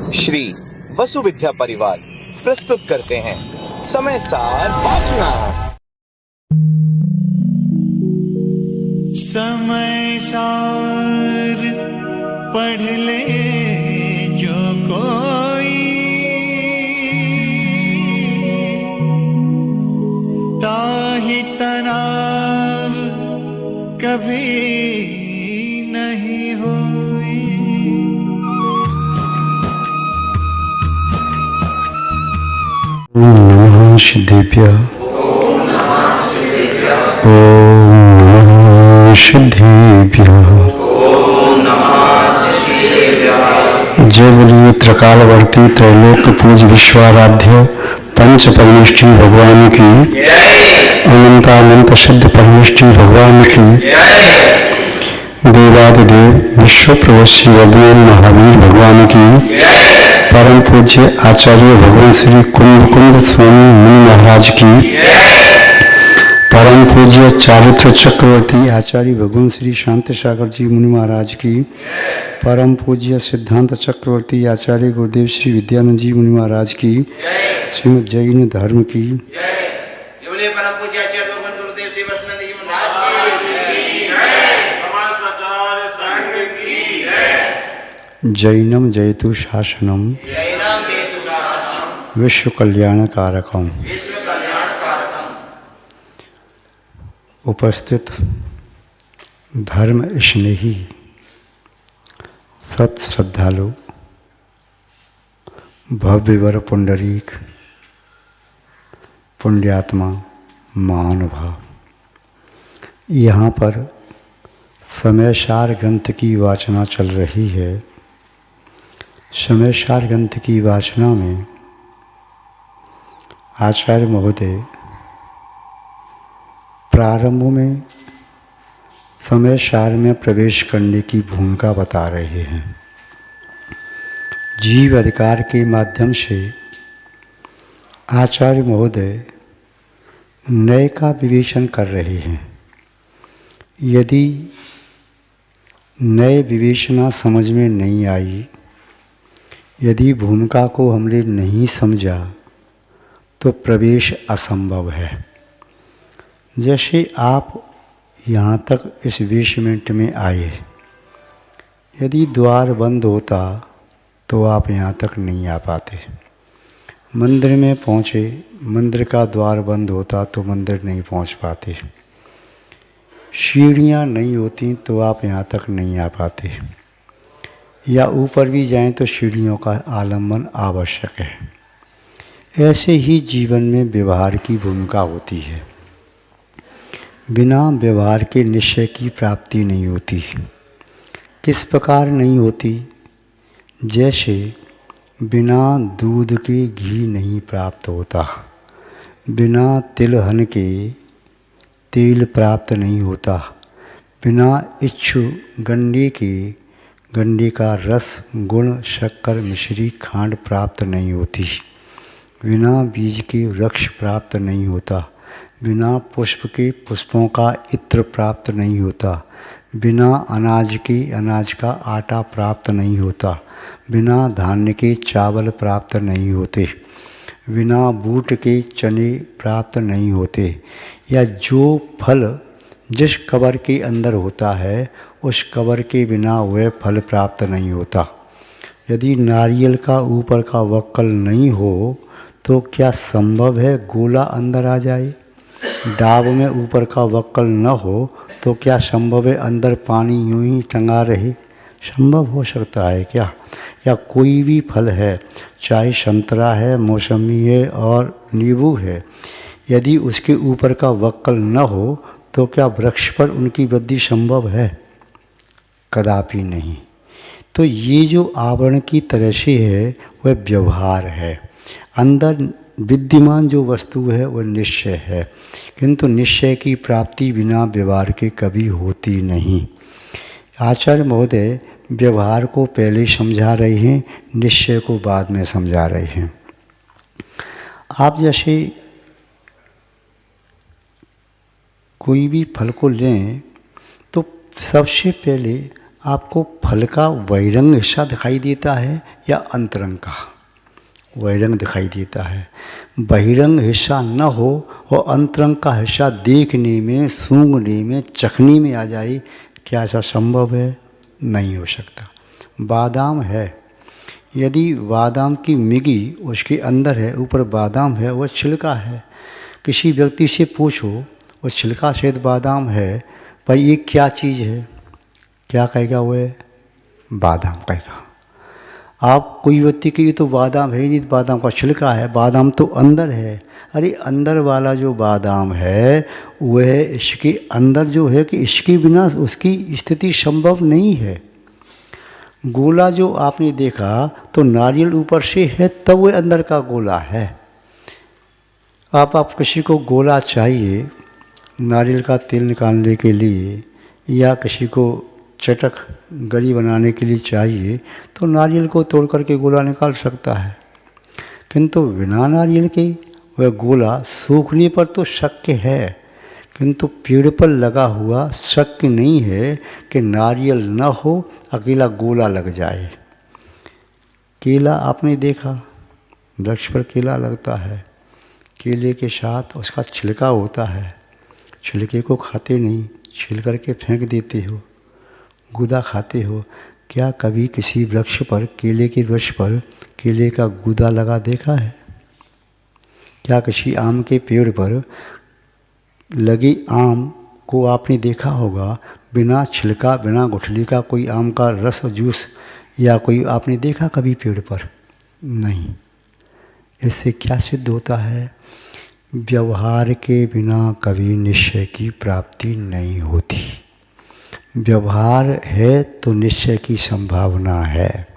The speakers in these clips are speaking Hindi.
श्री वसु विद्या परिवार प्रस्तुत करते हैं समय सार वाचना। समय सार पढ़ ले जो कोई, ताहि तनाव कभी नहीं होई। ओम नमः सिद्धेभ्यः। ओम नमः सिद्धेभ्यः। जय बोलिए त्रिकालवर्ती त्रैलोक पूज विश्वाराध्य पंच परमेष्ठी भगवान की, अनंतानंत सिद्ध परमेष्ठी भगवान की, देवादिदेव विश्व प्रभु श्री भगवान महावीर भगवान की, परम पूज्य आचार्य भगवान श्री कुंद स्वामी मुनि महाराज की, परम पूज्य चारित्र चक्रवर्ती आचार्य भगवान श्री शांति सागर जी मुनि महाराज की, परम पूज्य सिद्धांत चक्रवर्ती आचार्य गुरुदेव श्री विद्यानंद जी मुनि महाराज की, श्रीमद जैन धर्म की, परम पूज्य आचार्य भगवान गुरुदेव श्री वैष्णव जी महाराज की जय, समाज प्रचार संघ की जय। जैनम जयतु शासनम जैनम जयतु शासनम विश्व कल्याण कारकम। विश्व कल्याण कारकम। उपस्थित धर्म स्नेही सत श्रद्धालु भव्यवर पुंडरीक पुण्यात्मा महानुभाव, यहाँ पर समय सार ग्रंथ की वाचना चल रही है। समय सार ग्रंथ की वाचना में आचार्य महोदय प्रारंभ में समय सार में प्रवेश करने की भूमिका बता रहे हैं। जीव अधिकार के माध्यम से आचार्य महोदय नए का विवेचन कर रहे हैं। यदि नए विवेचना समझ में नहीं आई, यदि भूमिका को हमने नहीं समझा, तो प्रवेश असंभव है। जैसे आप यहाँ तक इस 20 मिनट में आए, यदि द्वार बंद होता तो आप यहाँ तक नहीं आ पाते। मंदिर में पहुँचे, मंदिर का द्वार बंद होता तो मंदिर नहीं पहुँच पाते। सीढ़ियाँ नहीं होती तो आप यहाँ तक नहीं आ पाते, या ऊपर भी जाएं तो सीढ़ियों का आलम्बन आवश्यक है। ऐसे ही जीवन में व्यवहार की भूमिका होती है। बिना व्यवहार के निश्चय की प्राप्ति नहीं होती। किस प्रकार नहीं होती? जैसे बिना दूध के घी नहीं प्राप्त होता, बिना तिलहन के तेल प्राप्त नहीं होता, बिना इच्छु गंडे के गंडे का रस, गुण, शक्कर, मिश्री, खांड प्राप्त नहीं होती, बिना बीज के वृक्ष प्राप्त नहीं होता, बिना पुष्प के पुष्पों का इत्र प्राप्त नहीं होता, बिना अनाज के अनाज का आटा प्राप्त नहीं होता, बिना धान्य के चावल प्राप्त नहीं होते, बिना बूट के चने प्राप्त नहीं होते, या जो फल जिस कबर के अंदर होता है उस कबर के बिना वह फल प्राप्त नहीं होता। यदि नारियल का ऊपर का वक्कल नहीं हो तो क्या संभव है गोला अंदर आ जाए? डाब में ऊपर का वक्कल न हो तो क्या संभव है अंदर पानी यूं ही टंगा रहे? संभव हो सकता है क्या? या कोई भी फल है, चाहे संतरा है, मौसमी है और नींबू है, यदि उसके ऊपर का वक्कल न हो तो क्या वृक्ष पर उनकी वृद्धि संभव है? कदापि नहीं। तो ये जो आवरण की तरह से है वह व्यवहार है। अंदर विद्यमान जो वस्तु है वह निश्चय है, किंतु निश्चय की प्राप्ति बिना व्यवहार के कभी होती नहीं। आचार्य महोदय व्यवहार को पहले समझा रहे हैं, निश्चय को बाद में समझा रहे हैं। आप जैसे कोई भी फल को लें तो सबसे पहले आपको फल का बहिरंग हिस्सा दिखाई देता है या अंतरंग का? बहिरंग दिखाई देता है। बहिरंग हिस्सा न हो और अंतरंग का हिस्सा देखने में, सूंघने में, चखने में आ जाए, क्या ऐसा संभव है? नहीं हो सकता। बादाम है, यदि बादाम की मिगी उसके अंदर है, ऊपर बादाम है, वह छिलका है। किसी व्यक्ति से पूछो वो छिलका सहित बादाम है, भाई ये क्या चीज़ है? क्या कहेगा? वो है बादाम कहेगा। आप कोई व्यक्ति की तो बादाम है ही नहीं, बादाम का छिलका है, बादाम तो अंदर है। अरे अंदर वाला जो बादाम है वह इसके अंदर जो है कि इसके बिना उसकी स्थिति संभव नहीं है। गोला जो आपने देखा तो नारियल ऊपर से है तब वह अंदर का गोला है। आप किसी को गोला चाहिए नारियल का तेल निकालने के लिए, या किसी को चटक गरी बनाने के लिए चाहिए, तो नारियल को तोड़ करके गोला निकाल सकता है। किंतु बिना नारियल के वह गोला सूखने पर तो शक्य है, किंतु पेड़ पर लगा हुआ शक्य नहीं है कि नारियल न हो अकेला गोला लग जाए। केला आपने देखा, वृक्ष पर केला लगता है, केले के साथ उसका छिलका होता है, छिलके को खाते नहीं, छील करके फेंक देते हो, गूदा खाते हो। क्या कभी किसी वृक्ष पर, केले के वृक्ष पर केले का गूदा लगा देखा है? क्या किसी आम के पेड़ पर लगे आम को आपने देखा होगा बिना छिलका, बिना गुठली का कोई आम का रस, जूस या कोई आपने देखा कभी पेड़ पर? नहीं। इससे क्या सिद्ध होता है? व्यवहार के बिना कभी निश्चय की प्राप्ति नहीं होती। व्यवहार है तो निश्चय की संभावना है,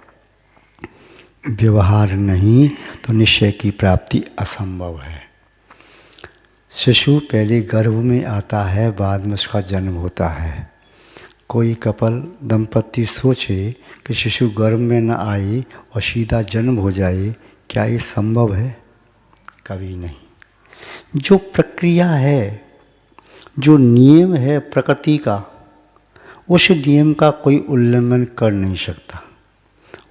व्यवहार नहीं तो निश्चय की प्राप्ति असंभव है। शिशु पहले गर्भ में आता है, बाद में उसका जन्म होता है। कोई कपल दंपति सोचे कि शिशु गर्भ में न आए और सीधा जन्म हो जाए, क्या ये संभव है? कभी नहीं। जो प्रक्रिया है, जो नियम है प्रकृति का, उस नियम का कोई उल्लंघन कर नहीं सकता।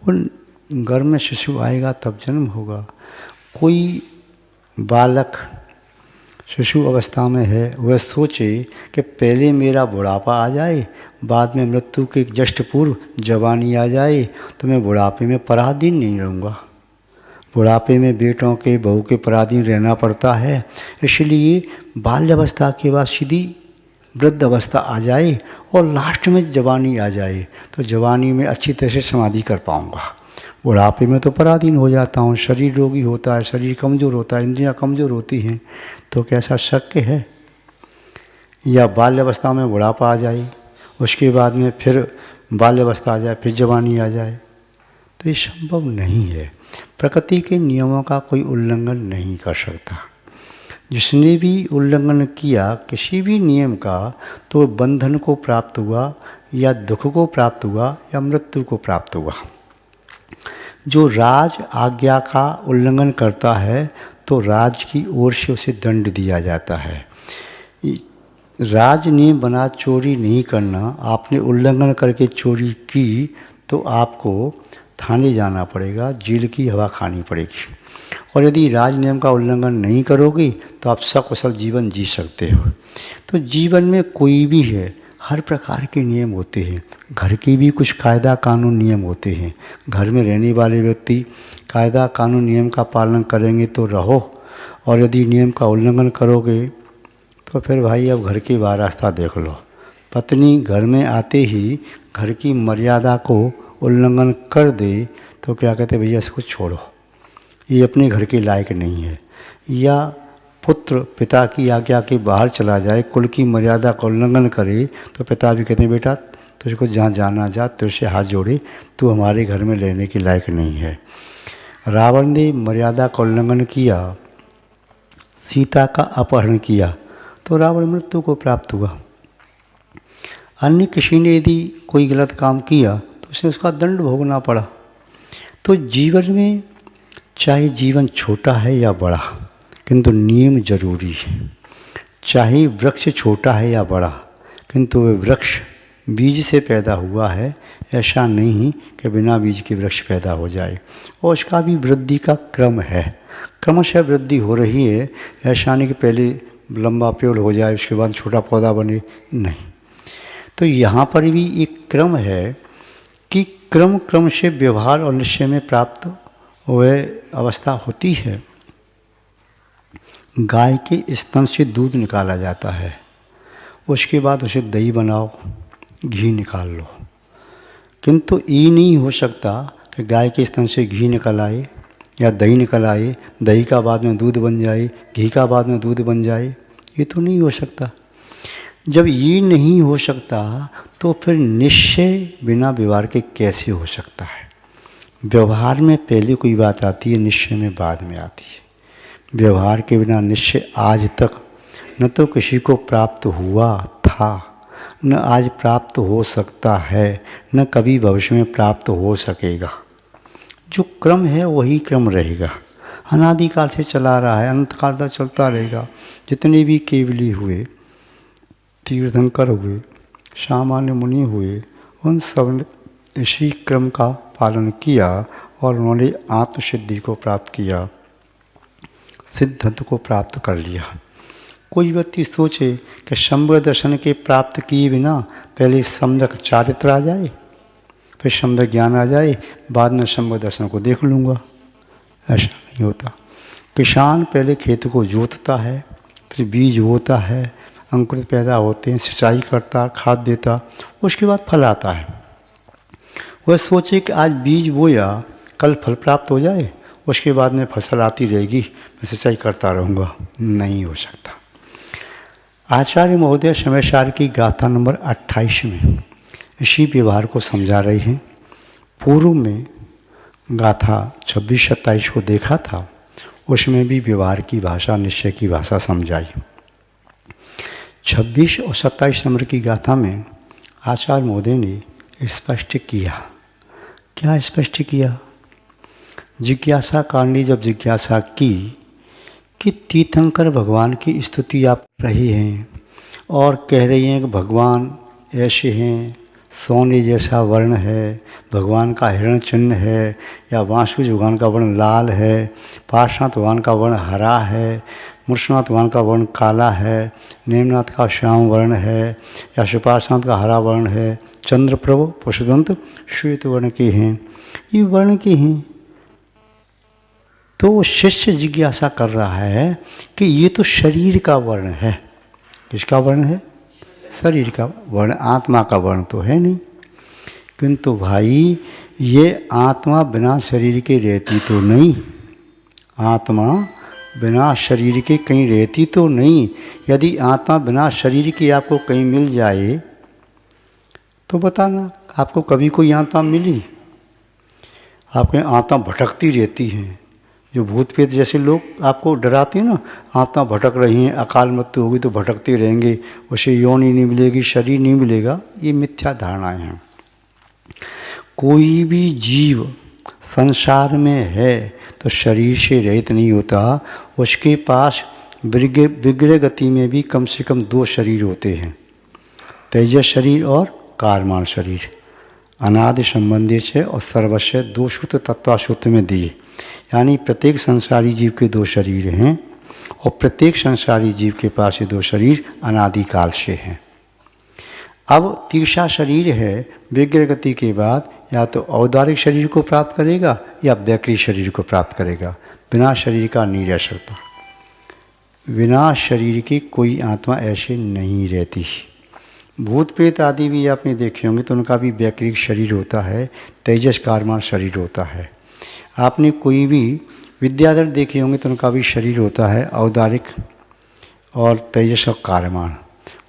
उन गर्भ में शिशु आएगा तब जन्म होगा। कोई बालक शिशु अवस्था में है, वह सोचे कि पहले मेरा बुढ़ापा आ जाए, बाद में मृत्यु के जस्ट पूर्व जवानी आ जाए, तो मैं बुढ़ापे में पराधीन नहीं रहूँगा। बुढ़ापे में बेटों के, बहू के पराधीन रहना पड़ता है। इसलिए बाल्यावस्था के बाद सीधी वृद्ध अवस्था आ जाए और लास्ट में जवानी आ जाए, तो जवानी में अच्छी तरह से समाधि कर पाऊँगा। बुढ़ापे में तो पराधीन हो जाता हूँ, शरीर रोगी होता है, शरीर कमज़ोर होता है, इंद्रियाँ कमज़ोर होती हैं, तो कैसा शक्य है? या बाल्यावस्था में बुढ़ापा आ जाए, उसके बाद में फिर बाल्यावस्था आ जाए, फिर जवानी आ जाए, तो ये संभव नहीं है। प्रकृति के नियमों का कोई उल्लंघन नहीं कर सकता। जिसने भी उल्लंघन किया किसी भी नियम का, तो बंधन को प्राप्त हुआ, या दुख को प्राप्त हुआ, या मृत्यु को प्राप्त हुआ। जो राज आज्ञा का उल्लंघन करता है तो राज की ओर से उसे दंड दिया जाता है। राज नियम बना चोरी नहीं करना, आपने उल्लंघन करके चोरी की तो आपको थाने जाना पड़ेगा, जेल की हवा खानी पड़ेगी। और यदि राज नियम का उल्लंघन नहीं करोगे तो आप सकुशल जीवन जी सकते हो। तो जीवन में कोई भी है, हर प्रकार के नियम होते हैं। घर के भी कुछ कायदा कानून नियम होते हैं। घर में रहने वाले व्यक्ति कायदा कानून नियम का पालन करेंगे तो रहो, और यदि नियम का उल्लंघन करोगे तो फिर भाई अब घर की बाहर रास्ता देख लो। पत्नी घर में आते ही घर की मर्यादा को उल्लंघन कर दे तो क्या कहते भैया इसको छोड़ो, ये अपने घर के लायक नहीं है। या पुत्र पिता की आज्ञा के बाहर चला जाए, कुल की मर्यादा का उल्लंघन करे, तो पिता भी कहते हैं बेटा तुझको जहाँ जाना जा, तुझसे हाथ जोड़े, तू हमारे घर में रहने के लायक नहीं है। रावण ने मर्यादा का उल्लंघन किया, सीता का अपहरण किया, तो रावण मृत्यु को प्राप्त हुआ। अन्य किसी ने यदि कोई गलत काम किया तो उसे उसका दंड भोगना पड़ा। तो जीवन में चाहे जीवन छोटा है या बड़ा, किंतु नियम जरूरी है। चाहे वृक्ष छोटा है या बड़ा, किंतु वह वृक्ष बीज से पैदा हुआ है, ऐसा नहीं कि बिना बीज के वृक्ष पैदा हो जाए। और उसका भी वृद्धि का क्रम है, क्रमशः वृद्धि हो रही है। ऐसा नहीं कि पहले लंबा पेड़ हो जाए उसके बाद छोटा पौधा बने, नहीं। तो यहाँ पर भी एक क्रम है कि क्रम क्रम से व्यवहार और निश्चय में प्राप्त वह अवस्था होती है। गाय के स्तन से दूध निकाला जाता है, उसके बाद उसे दही बनाओ, घी निकाल लो। किंतु ये नहीं हो सकता कि गाय के स्तन से घी निकल आए या दही निकल आए, दही का बाद में दूध बन जाए, घी का बाद में दूध बन जाए, ये तो नहीं हो सकता। जब ये नहीं हो सकता तो फिर निश्चय बिना व्यवहार के कैसे हो सकता है? व्यवहार में पहले कोई बात आती है, निश्चय में बाद में आती है। व्यवहार के बिना निश्चय आज तक न तो किसी को प्राप्त हुआ था, न आज प्राप्त हो सकता है, न कभी भविष्य में प्राप्त हो सकेगा। जो क्रम है वही क्रम रहेगा, अनादिकाल से चला रहा है, अनंत काल तक चलता रहेगा। जितने भी केवली हुए, तीर्थंकर हुए, सामान्य मुनि हुए, उन सब ने इसी क्रम का पालन किया और उन्होंने आत्मसिद्धि को प्राप्त किया, सिद्धत्व को प्राप्त कर लिया। कोई व्यक्ति सोचे कि सम्यक दर्शन के प्राप्त किए बिना पहले सम्यक चारित्र आ जाए, फिर सम्यक ज्ञान आ जाए, बाद में सम्यक दर्शन को देख लूँगा, ऐसा नहीं होता। किसान पहले खेत को जोतता है, फिर बीज बोता है, अंकुरित पैदा होते हैं, सिंचाई करता, खाद देता, उसके बाद फल आता है। वह सोचे कि आज बीज बोया, कल फल प्राप्त हो जाए, उसके बाद में फसल आती रहेगी, मैं सिंचाई करता रहूँगा, नहीं हो सकता। आचार्य महोदय समय सार की गाथा नंबर 28 में इसी व्यवहार को समझा रहे हैं। पूर्व में गाथा 26-27 को देखा था, उसमें भी व्यवहार की भाषा, निश्चय की भाषा समझाई। 26 और 27 नंबर की गाथा में आचार्य महोदय ने स्पष्ट किया। क्या स्पष्ट किया? जिज्ञासा कारणी जब जिज्ञासा की कि तीर्थंकर भगवान की स्तुति आप कर रहे हैं और कह रही हैं कि भगवान ऐसे हैं, सोने जैसा वर्ण है, भगवान का हिरण चिन्ह है, या वासुदेव भगवान का वर्ण लाल है, पार्श्वनाथ भगवान का वर्ण हरा है, मूर्छनाथ भगवान का वर्ण काला है, नेमनाथ का श्याम वर्ण है, या सुपार्श्वनाथ का हरा वर्ण है, चंद्रप्रभु पुष्पदंत श्वेत वर्ण के हैं, ये वर्ण के हैं। तो शिष्य जिज्ञासा कर रहा है कि ये तो शरीर का वर्ण है। किसका वर्ण है? शरीर का वर्ण, आत्मा का वर्ण तो है नहीं। किंतु भाई ये आत्मा बिना शरीर के रहती तो नहीं, आत्मा बिना शरीर के कहीं रहती तो नहीं। यदि आत्मा बिना शरीर की आपको कहीं मिल जाए तो बताना, आपको कभी कोई आत्मा मिली? आपके आत्मा भटकती रहती हैं, जो भूत प्रेत जैसे लोग आपको डराते हैं ना, आत्मा भटक रही हैं, अकाल मृत्यु होगी तो भटकते रहेंगे, उसे योनि नहीं मिलेगी, शरीर नहीं मिलेगा, ये मिथ्या धारणाएं हैं। कोई भी जीव संसार में है तो शरीर से रहित नहीं होता, उसके पास विग्रह गति में भी कम से कम 2 शरीर होते हैं, तेजस शरीर और कारमान शरीर। अनादि संबंधी से और सर्वस्व 2 सूत्र तत्वासूत्र में दिए, यानी प्रत्येक संसारी जीव के 2 शरीर हैं और प्रत्येक संसारी जीव के पास ये 2 शरीर अनादिकाल से हैं। अब तीसरा शरीर है विग्रह गति के बाद, या तो औदारिक शरीर को प्राप्त करेगा या वैकृत शरीर को प्राप्त करेगा, बिना शरीर का नहीं रह सकता। बिना शरीर की कोई आत्मा ऐसे नहीं रहती। भूत प्रेत आदि भी आपने देखे होंगे तो उनका भी वैकृत शरीर होता है, तेजस कारमान शरीर होता है। आपने कोई भी विद्याधर देखे होंगे तो उनका भी शरीर होता है औदारिक और तेजस और कारमान।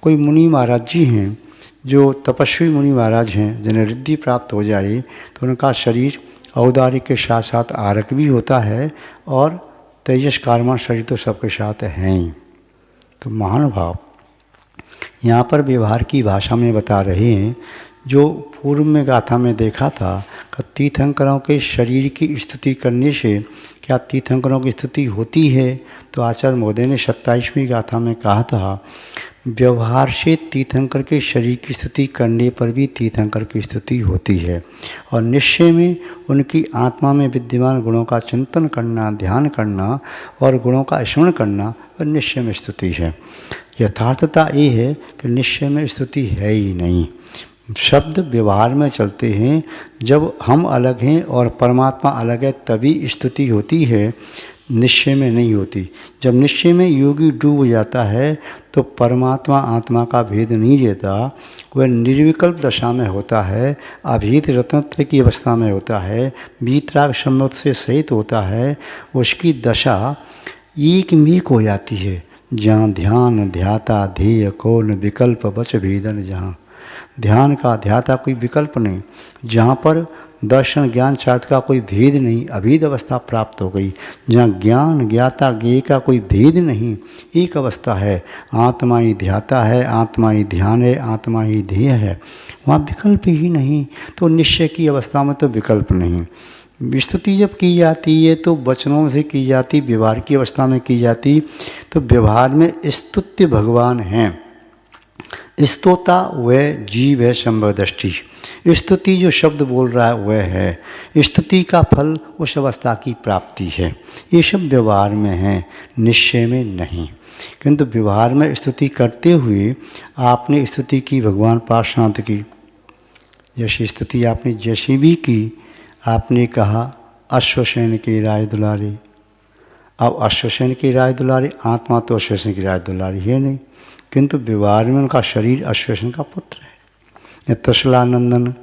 कोई मुनि महाराज जी हैं जो तपस्वी मुनि महाराज हैं, जिन्हें रिद्धि प्राप्त हो जाए तो उनका शरीर औदारिक के साथ साथ आरक भी होता है और तेजस कारमान शरीर तो सबके साथ हैं ही। तो महानुभाव यहाँ पर व्यवहार की भाषा में बता रहे हैं, जो पूर्व में गाथा में देखा था कि तीर्थंकरों के शरीर की स्तुति करने से क्या तीर्थंकरों की स्तुति होती है, तो आचार्य महोदय ने 27वीं गाथा में कहा था व्यवहार से तीर्थंकर के शरीर की स्तुति करने पर भी तीर्थंकर की स्तुति होती है, और निश्चय में उनकी आत्मा में विद्यमान गुणों का चिंतन करना, ध्यान करना और गुणों का स्मरण करना वह निश्चय में स्तुति है। यथार्थता ये है कि निश्चय में स्तुति है ही नहीं। शब्द व्यवहार में चलते हैं, जब हम अलग हैं और परमात्मा अलग है तभी स्तुति होती है, निश्चय में नहीं होती। जब निश्चय में योगी डूब जाता है तो परमात्मा आत्मा का भेद नहीं रहता, वह निर्विकल्प दशा में होता है, अभीत रत्नत्र की अवस्था में होता है, वीतराग सम्मत से सहित होता है। उसकी दशा एक मीक हो जाती है, जहाँ ध्यान ध्याता ध्येय कौन विकल्प बच भेदन, जहाँ ध्यान का ध्याता कोई विकल्प नहीं, जहाँ पर दर्शन ज्ञान चार्थ का कोई भेद नहीं, अभेद अवस्था प्राप्त हो गई। जहाँ ज्ञान ज्ञाता ज्ञेय का कोई भेद नहीं, एक अवस्था है, आत्मा ही ध्याता है, आत्मा ही ध्यान है, आत्मा ही ध्येय है, वहाँ विकल्प ही नहीं। तो निश्चय की अवस्था में तो विकल्प नहीं। स्तुति जब की जाती है तो वचनों से की जाती, व्यवहार की अवस्था में की जाती। तो व्यवहार में स्तुत्य भगवान हैं, स्तोता वह जीव है संभवदृष्टि। स्तुति जो शब्द बोल रहा है वह है, स्तुति का फल उस अवस्था की प्राप्ति है। ये सब व्यवहार में है, निश्चय में नहीं। किंतु व्यवहार में स्तुति करते हुए आपने स्तुति की भगवान पार्श्वनाथ की, जैसी स्तुति आपने जैसी भी की, आपने कहा अश्वसेन की राय दुलारी। अब अश्वसेन की राय दुलारी, आत्मा तो अश्वसेन की राय दुलारी है नहीं, किंतु व्यवहार में उनका शरीर अश्वसेन का पुत्र है, या तसलानंदन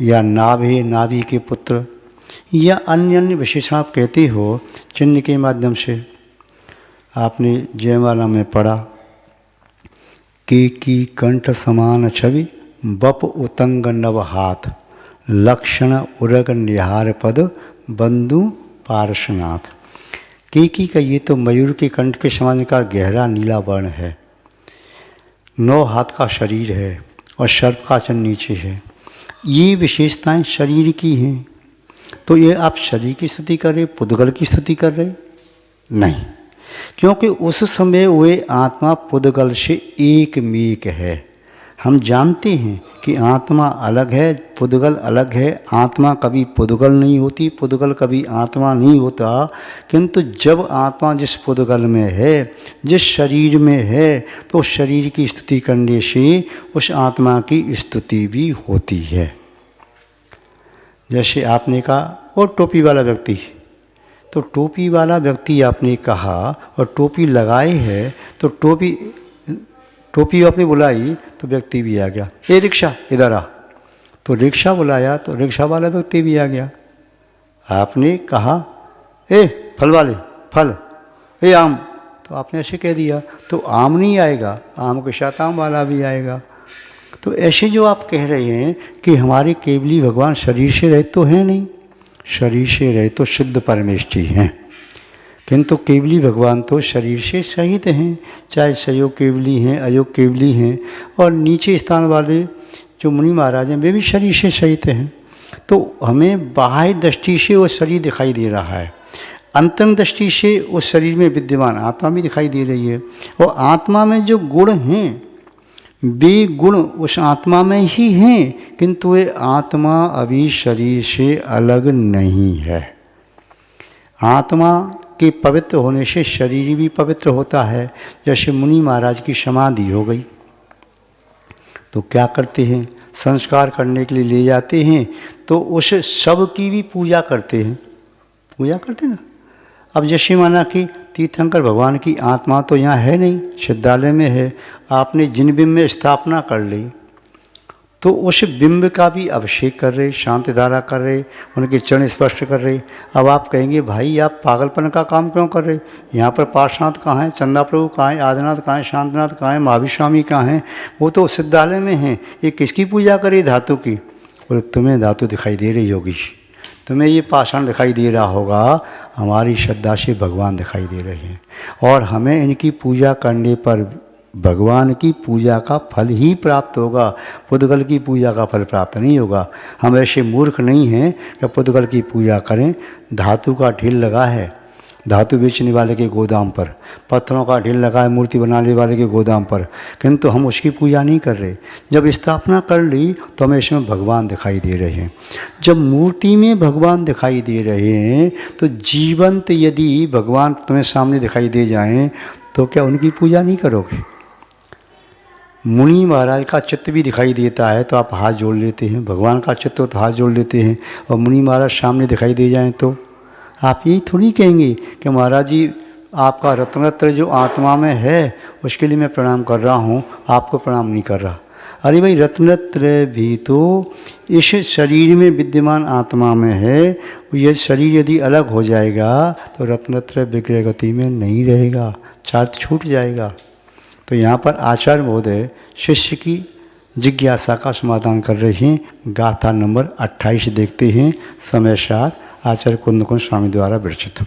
या नाभि नाभि के पुत्र, या अन्य अन्य विशेषण आप कहते हो चिन्ह के माध्यम से। आपने जयमाला में पढ़ा की कंठ समान छवि बप उतंग नव हाथ, लक्षण उरग निहार पद बंधु पार्श्वनाथ। की का ये तो मयूर के कंठ के समान का गहरा नीला वर्ण है, 9 हाथ का शरीर है और सर्प का चरण नीचे है। ये विशेषताएं शरीर की हैं। तो ये आप शरीर की स्तुति कर रहे, पुद्गल की स्तुति कर रहे नहीं, क्योंकि उस समय वे आत्मा पुद्गल से एक मीक है। हम जानते हैं कि आत्मा अलग है, पुद्गल अलग है। आत्मा कभी पुद्गल नहीं होती, पुद्गल कभी आत्मा नहीं होता। किंतु जब आत्मा जिस पुद्गल में है, जिस शरीर में है, तो शरीर की स्तुति करने से उस आत्मा की स्तुति भी होती है। जैसे आपने कहा और टोपी वाला व्यक्ति, तो टोपी वाला व्यक्ति आपने कहा और टोपी लगाए है, तो टोपी आपने बुलाई तो व्यक्ति भी आ गया, ए रिक्शा इधर आ, तो रिक्शा बुलाया तो रिक्शा वाला व्यक्ति भी आ गया। आपने कहा ए फल वाले फल, ए आम, तो आपने ऐसे कह दिया तो आम नहीं आएगा, आम के साथ आम वाला भी आएगा। तो ऐसे जो आप कह रहे हैं कि हमारे केवली भगवान शरीर से रहित तो हैं नहीं, शरीर से रहित तो शुद्ध परमेष्ठी हैं, किंतु केवली भगवान तो शरीर से सहित हैं, चाहे सयोग केवली हैं अयोग केवली हैं, और नीचे स्थान वाले जो मुनि महाराज हैं वे भी शरीर से सहित हैं। तो हमें बाह्य दृष्टि से वो शरीर दिखाई दे रहा है, अंतरंग दृष्टि से उस शरीर में विद्यमान आत्मा भी दिखाई दे रही है। और आत्मा में जो गुण हैं वे गुण उस आत्मा में ही हैं, किंतु वे आत्मा अभी शरीर से अलग नहीं है। आत्मा के पवित्र होने से शरीर भी पवित्र होता है। जैसे मुनि महाराज की समाधि हो गई तो क्या करते हैं, संस्कार करने के लिए ले जाते हैं, तो उस शव की भी पूजा करते हैं, पूजा करते ना। अब जैसे माना कि तीर्थंकर भगवान की आत्मा तो यहाँ है नहीं, सिद्धालय में है, आपने जिन बिंब में स्थापना कर ली तो उस बिंब का भी अभिषेक कर रहे, शांति धारा कर रहे, उनके चरण स्पर्श कर रहे। अब आप कहेंगे भाई आप पागलपन का काम क्यों कर रहे, यहाँ पर पार्श्वनाथ कहाँ हैं, चंदा प्रभु कहाँ हैं, आदिनाथ कहाँ हैं, शांतनाथ कहाँ हैं, महावीर स्वामी कहाँ हैं, वो तो सिद्धालय में हैं, ये किसकी पूजा करे, धातु की। बोले तुम्हें धातु दिखाई दे रही होगी, तुम्हें ये पाषाण दिखाई दे रहा होगा, हमारी श्रद्धा से भगवान दिखाई दे रहे हैं, और हमें इनकी पूजा करने पर भगवान की पूजा का फल ही प्राप्त होगा, पुद्गल की पूजा का फल प्राप्त नहीं होगा। हम ऐसे मूर्ख नहीं हैं कि पुद्गल की पूजा करें। धातु का ढील लगा है, धातु बेचने वाले के गोदाम पर, पत्थरों का ढेर लगा है मूर्ति बनाने वाले के गोदाम पर, किंतु हम उसकी पूजा नहीं कर रहे। जब स्थापना कर ली तो हमें इसमें भगवान दिखाई दे रहे हैं। जब मूर्ति में भगवान दिखाई दे रहे हैं तो जीवंत यदि भगवान तुम्हें सामने दिखाई दे जाएं तो क्या उनकी पूजा नहीं करोगे? मुनि महाराज का चित्र भी दिखाई देता है तो आप हाथ जोड़ लेते हैं, भगवान का चित्र तो हाथ जोड़ लेते हैं, और मुनि महाराज सामने दिखाई दे जाएं तो आप यही थोड़ी कहेंगे कि महाराज जी आपका रत्नत्र जो आत्मा में है उसके लिए मैं प्रणाम कर रहा हूँ, आपको प्रणाम नहीं कर रहा। अरे भाई, रत्नत्र भी तो इस शरीर में विद्यमान आत्मा में है। यह शरीर यदि अलग हो जाएगा तो रत्नत्र विग्रह गति में नहीं रहेगा, चार्ट छूट जाएगा। तो यहाँ पर आचार्य महोदय शिष्य की जिज्ञासा का समाधान कर रहे हैं। गाथा नंबर 28 देखते हैं, समय सार आचार्य कुंद कुंज स्वामी द्वारा विरचित।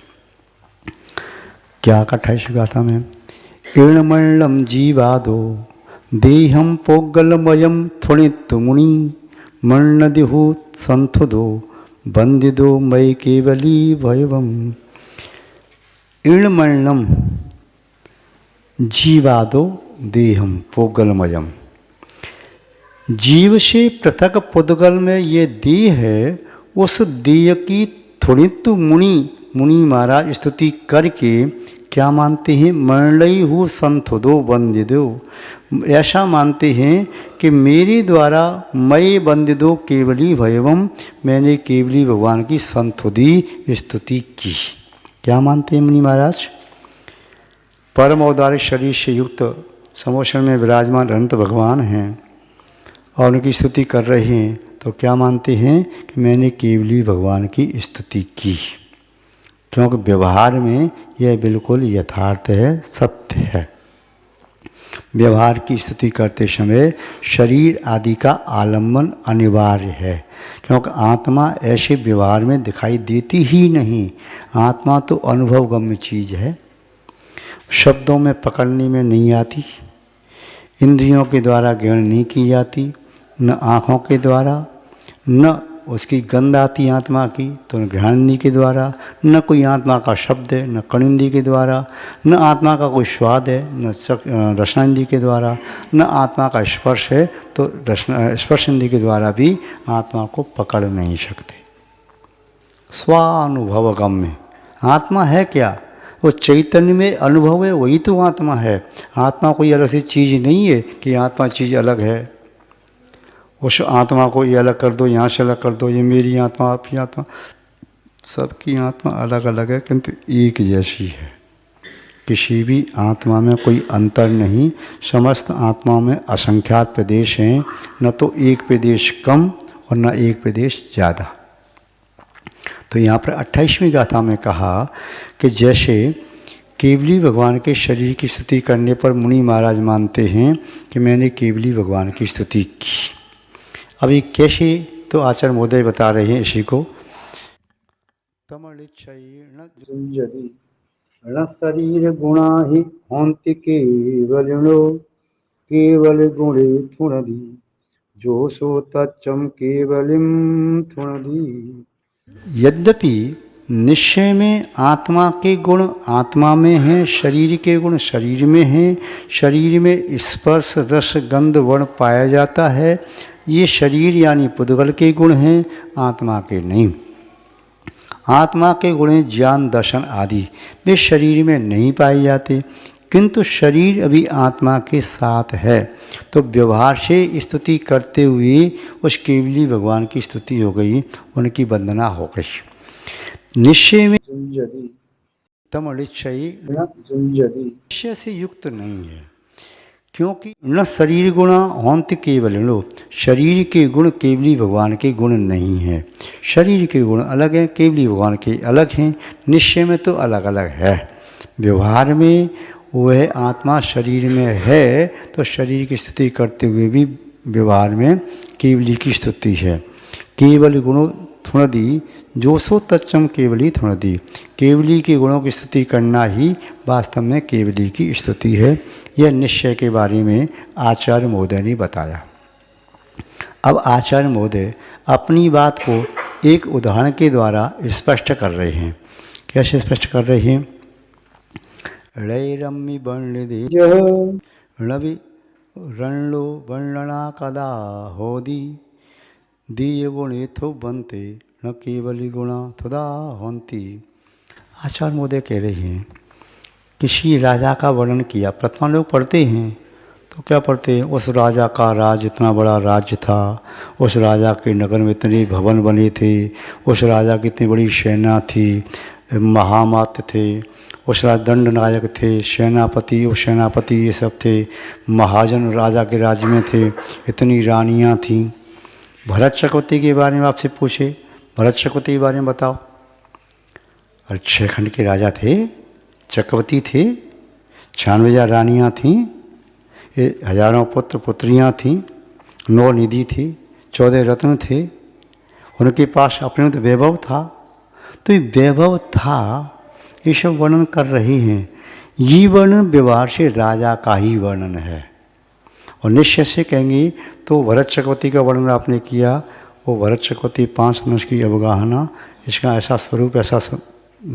क्या 28 गाथा में? ईर्णमण्डलम जीवादो देहम पोगलमयम थुणित मुनि मण्णदिहु संथुदो बंदिदो मयि केवली भयवम। ईर्णमण्डलम जीवादो देहम पोगलमयम, जीव से पृथक पुद्गल में ये देह है, उस देह की थुणित मुनि महाराज स्तुति करके क्या मानते हैं? मरणई हु संथुदो बंदिदो, ऐसा मानते हैं कि मेरे द्वारा मय बंदिदो केवली भयवम, मैंने केवली भगवान की संथुदी स्तुति की। क्या मानते हैं मुनि महाराज? परम औदार्य शरीर से युक्त समोषण में विराजमान अनंत भगवान हैं और उनकी स्तुति कर रहे हैं, तो क्या मानते हैं कि मैंने केवली भगवान की स्तुति की, क्योंकि व्यवहार में यह बिल्कुल यथार्थ है, सत्य है। व्यवहार की स्तुति करते समय शरीर आदि का आलम्बन अनिवार्य है, क्योंकि आत्मा ऐसे व्यवहार में दिखाई देती ही नहीं। आत्मा तो अनुभवगम्य चीज़ है, शब्दों में पकड़ने में नहीं आती, इंद्रियों के द्वारा ग्रहण नहीं की जाती, न आँखों के द्वारा, न उसकी गंध आती आत्मा की तो न घ्राणेन्द्रिय के द्वारा, न कोई आत्मा का शब्द है, न कर्णेन्द्रिय के द्वारा, न आत्मा का कोई स्वाद है, न रसनेन्द्रिय के द्वारा, न आत्मा का स्पर्श है तो स्पर्शेन्द्रिय के द्वारा भी आत्मा को पकड़ नहीं सकते। स्वानुभवगम्य आत्मा है क्या? वो चैतन्य में अनुभव है, वही तो आत्मा है। आत्मा कोई अलग सी चीज़ नहीं है कि आत्मा चीज़ अलग है। उस आत्मा को ये अलग कर दो, यहाँ से अलग कर दो, ये मेरी आत्मा आपकी आत्मा, सबकी आत्मा अलग अलग है किंतु एक जैसी है। किसी भी आत्मा में कोई अंतर नहीं, समस्त आत्माओं में असंख्यात प्रदेश हैं, न तो एक प्रदेश कम और न एक प्रदेश ज़्यादा। तो यहाँ पर 28वीं गाथा में कहा कि जैसे केवली भगवान के शरीर की स्तुति करने पर मुनि महाराज मानते हैं कि मैंने केवली भगवान की स्तुति की। अभी कैसे, तो आचार्य महोदय बता रहे हैं इसी को। न शरीर गुणा ही होंति केवलिनो केवल गुणे थुणदी जो सो तच्चम केवलिम थुणदी। यद्यपि निश्चय में आत्मा के गुण आत्मा में हैं, शरीर के गुण शरीर में हैं, शरीर में स्पर्श रस गंध वर्ण पाया जाता है, ये शरीर यानी पुद्गल के गुण हैं, आत्मा के नहीं। आत्मा के गुण ज्ञान दर्शन आदि वे शरीर में नहीं पाए जाते, किंतु शरीर अभी आत्मा के साथ है, तो व्यवहार से स्तुति करते हुए उस केवली भगवान की स्तुति हो गई, उनकी वंदना हो गई। निश्चय में निश्चय से युक्त नहीं है, क्योंकि न शरीर गुणा होंत केवलिनो, शरीर के गुण केवली भगवान के गुण नहीं हैं। शरीर के गुण अलग हैं, केवली भगवान के अलग हैं, निश्चय में तो अलग अलग है। व्यवहार में वह आत्मा शरीर में है तो शरीर की स्तुति करते हुए भी व्यवहार में केवली की स्तुति है। केवल गुणों थुणदी जो सो तच्चम केवली थुणदी, केवली के गुणों की स्तुति करना ही वास्तव में केवली की स्तुति है। यह निश्चय के बारे में आचार्य महोदय ने बताया। अब आचार्य महोदय अपनी बात को एक उदाहरण के द्वारा स्पष्ट कर रहे हैं कैसे स्पष्ट कर रहे हैं? रै रम्मी वर्ण दे रवि रणलो वर्णना कदा होदी दीय गुणे थो बनते न केवली गुणा थोदा होती। आचार्य मोदय कह रहे हैं, किसी राजा का वर्णन किया। प्रथम लोग पढ़ते हैं तो क्या पढ़ते हैं? उस राजा का राज इतना बड़ा राज्य था, उस राजा के नगर में इतने भवन बने थे, उस राजा की इतनी बड़ी सेना थी, महामात्य थे, उस राजा दंड नायक थे, सेनापति उप सेनापति ये सब थे, महाजन राजा के राज्य में थे, इतनी रानियाँ थीं। भरत चक्रवर्ती के बारे में आपसे पूछे, भरत चक्रवर्ती के बारे में बताओ। और 6 खंड के राजा थे, चक्रवर्ती थे, 96,000 रानियाँ थीं, हजारों पुत्र पुत्रियाँ थीं, 9 निधि थी, 14 रत्न थे, उनके पास अपने तो वैभव था। तो ये वैभव था, ये सब वर्णन कर रहे हैं। ये वर्णन व्यवहार से राजा का ही वर्णन है। और निश्चय से कहेंगे तो भरत चक्रवर्ती का वर्णन आपने किया, वो भरत चक्रवर्ती 5 अनुष की अवगाहना, इसका ऐसा स्वरूप, ऐसा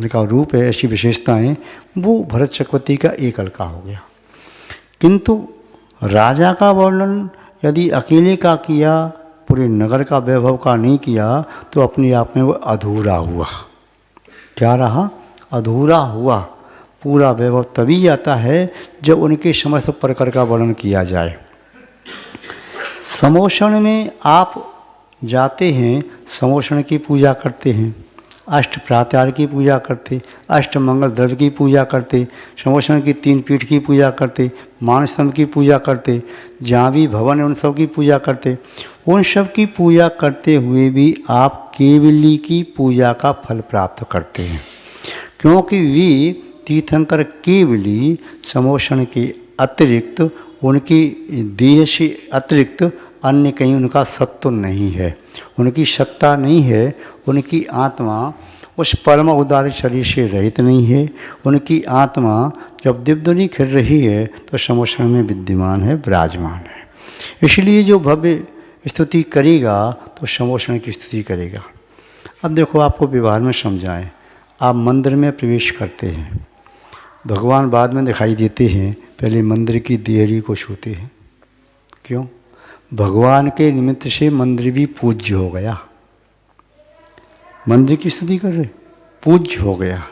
का रूप है, ऐसी विशेषताएं, वो भरत चक्रवर्ती का एकल का हो गया। किंतु राजा का वर्णन यदि अकेले का किया, पूरे नगर का वैभव का नहीं किया, तो अपने आप में वो अधूरा हुआ। क्या रहा? अधूरा हुआ। पूरा वैभव तभी आता है जब उनके समस्त प्रकार का वर्णन किया जाए। समोषण में आप जाते हैं, समोषण की पूजा करते हैं, अष्ट प्रात्यार की पूजा करते, अष्ट मंगल द्रव्य की पूजा करते, समोषण की 3 पीठ की पूजा करते, मानस्तंभ की पूजा करते, जहाँ भी भवन है उन सब की पूजा करते। उन सब की पूजा करते हुए भी आप केवली की पूजा का फल प्राप्त करते हैं, क्योंकि वे तीर्थंकर केवली समोषण के अतिरिक्त, उनकी देह से अतिरिक्त अन्य कहीं उनका सत्व नहीं है, उनकी सत्ता नहीं है, उनकी आत्मा उस परम उदार शरीर से रहित नहीं है। उनकी आत्मा जब दिव्यध्वनि खिल रही है तो समोषण में विद्यमान है, विराजमान है। इसलिए जो भव्य स्तुति करेगा तो समोषण की स्तुति करेगा। अब देखो, आपको व्यवहार में समझाएं। आप मंदिर में प्रवेश करते हैं, भगवान बाद में दिखाई देते हैं, पहले मंदिर की देहरी को छूते हैं। क्यों? भगवान के निमित्त से मंदिर भी पूज्य हो गया। मंदिर की स्तुति कर रहे, पूज्य हो गया।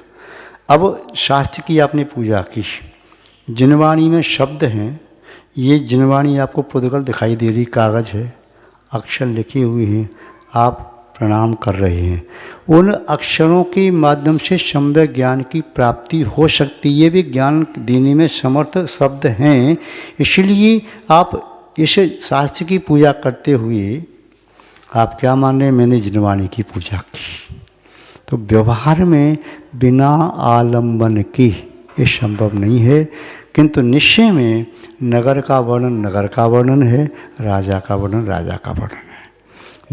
अब शास्त्र की आपने पूजा की, जिनवाणी में शब्द हैं, ये जिनवाणी आपको पुद्गल दिखाई दे रही, कागज है, अक्षर लिखे हुए हैं, आप प्रणाम कर रहे हैं। उन अक्षरों के माध्यम से सम्यक ज्ञान की प्राप्ति हो सकती है, भी ज्ञान देने में समर्थ शब्द हैं। इसलिए आप इस शास्त्र की पूजा करते हुए आप क्या मान रहे हैं? मैंने जिनवाणी की पूजा की। तो व्यवहार में बिना आलंबन के ये संभव नहीं है, किंतु निश्चय में नगर का वर्णन नगर का वर्णन है, राजा का वर्णन राजा का वर्णन है,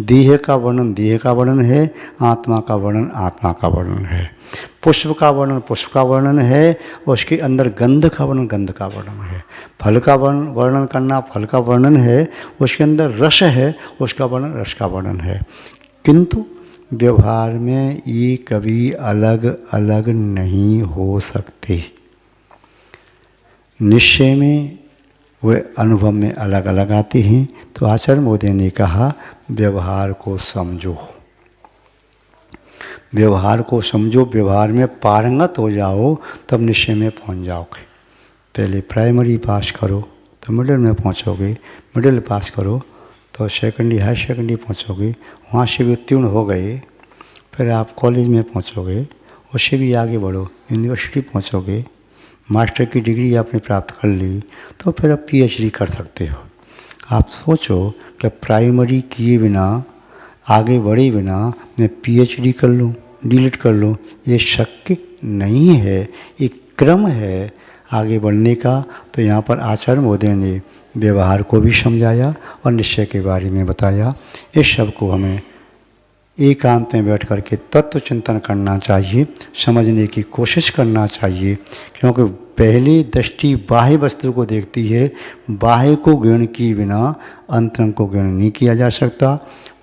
देह का वर्णन देह का वर्णन है, आत्मा का वर्णन आत्मा का वर्णन है, पुष्प का वर्णन पुष्प का वर्णन है, उसके अंदर गंध का वर्णन गंध का वर्णन है, फल का वर्णन करना फल का वर्णन है, उसके अंदर रस है, उसका वर्णन रस का वर्णन है। किंतु व्यवहार में ये कभी अलग अलग नहीं हो सकते। निश्चय में वे अनुभव में अलग अलग आते हैं। तो आचार्य मोदी ने कहा, व्यवहार को समझो, व्यवहार को समझो, व्यवहार में पारंगत हो जाओ, तब निश्चय में पहुंच जाओगे। पहले प्राइमरी पास करो तो मिडिल में पहुंचोगे, मिडिल पास करो तो सेकेंडरी हाई सेकेंडरी पहुंचोगे, वहाँ से भी उत्तीर्ण हो गए, फिर आप कॉलेज में पहुंचोगे, उससे भी आगे बढ़ो, यूनिवर्सिटी पहुंचोगे, मास्टर की डिग्री आपने प्राप्त कर ली, तो फिर आप पीएचडी कर सकते हो। आप सोचो कि प्राइमरी किए बिना, आगे बढ़े बिना मैं पीएचडी कर लूँ, डीलिट कर लूँ, ये शक्य नहीं है, एक क्रम है आगे बढ़ने का। तो यहाँ पर आचार्य महोदय ने व्यवहार को भी समझाया और निश्चय के बारे में बताया। इस सब को हमें एकांत में बैठ करके तत्व चिंतन करना चाहिए, समझने की कोशिश करना चाहिए, क्योंकि पहली दृष्टि बाह्य वस्तु को देखती है, बाह्य को ग्रहण किए बिना अंतरंग को ग्रहण नहीं किया जा सकता।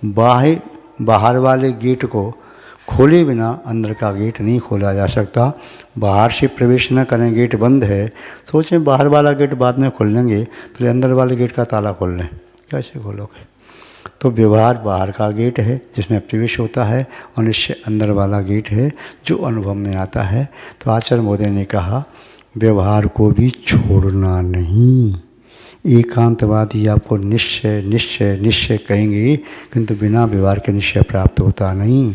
बाहर वाले गेट को खोले बिना अंदर का गेट नहीं खोला जा सकता। बाहर से प्रवेश न करें, गेट बंद है, सोचें बाहर वाला गेट बाद में खोल लेंगे, फिर अंदर वाले गेट का ताला खोल लें, कैसे खोलोगे? तो व्यवहार बाहर का गेट है जिसमें प्रवेश होता है, और निश्चय अंदर वाला गेट है जो अनुभव में आता है। तो आचार्य महोदय ने कहा व्यवहार को भी छोड़ना नहीं। एकांतवादी आपको निश्चय निश्चय निश्चय कहेंगे, किंतु बिना व्यवहार के निश्चय प्राप्त होता नहीं,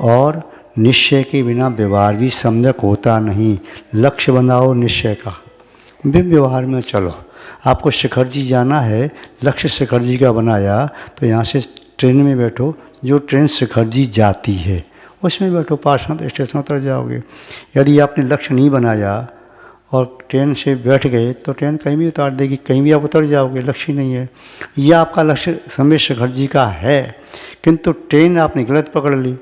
और निश्चय के बिना व्यवहार भी सम्यक होता नहीं। लक्ष्य बनाओ निश्चय का, व्यवहार में चलो। आपको शिखर जी जाना है, लक्ष्य शिखर जी का बनाया, तो यहाँ से ट्रेन में बैठो, जो ट्रेन शिखर जी जाती है उसमें बैठो, पार्षद स्टेशन उतर जाओगे। यदि आपने लक्ष्य नहीं बनाया और ट्रेन से बैठ गए तो ट्रेन कहीं भी उतार देगी, कहीं भी आप उतर जाओगे, लक्ष्य नहीं है। यह आपका लक्ष्य समय शिखर जी का है, किंतु ट्रेन आपने गलत पकड़ ली,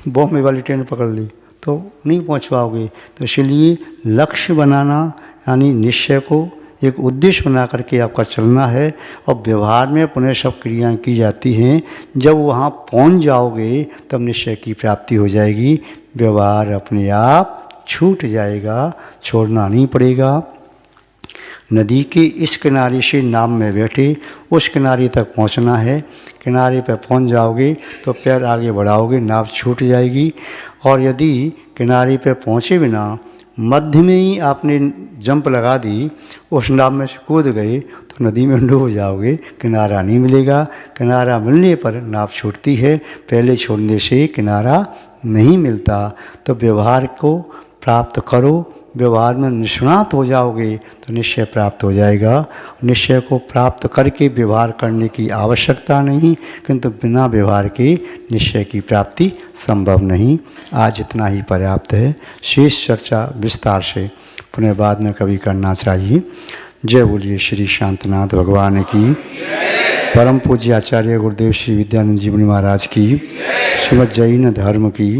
बॉम्बे वाली ट्रेन पकड़ ली, तो नहीं पहुंच पाओगे। तो इसलिए लक्ष्य बनाना यानी निश्चय को एक उद्देश्य बना करके आपका चलना है, और व्यवहार में पुनः सब क्रियाएँ की जाती हैं। जब वहाँ पहुँच जाओगे तब निश्चय की प्राप्ति हो जाएगी, व्यवहार अपने आप छूट जाएगा, छोड़ना नहीं पड़ेगा। नदी के इस किनारे से नाव में बैठे उस किनारे तक पहुंचना है। किनारे पर पहुंच जाओगे तो पैर आगे बढ़ाओगे, नाव छूट जाएगी। और यदि किनारे पर पहुंचे बिना मध्य में ही आपने जंप लगा दी, उस नाव में से कूद गए, तो नदी में डूब जाओगे, किनारा नहीं मिलेगा। किनारा मिलने पर नाव छूटती है, पहले छोड़ने से किनारा नहीं मिलता। तो व्यवहार को प्राप्त करो, व्यवहार में निष्णात हो जाओगे तो निश्चय प्राप्त हो जाएगा। निश्चय को प्राप्त करके व्यवहार करने की आवश्यकता नहीं, किंतु बिना व्यवहार के निश्चय की प्राप्ति संभव नहीं। आज इतना ही पर्याप्त है, शेष चर्चा विस्तार से पुनः बाद में कभी करना चाहिए। जय बोलिए श्री शांतनाथ भगवान की, परम पूज्य आचार्य गुरुदेव श्री विद्यानंद जी मुनि महाराज की, श्रीमद् जैन धर्म की।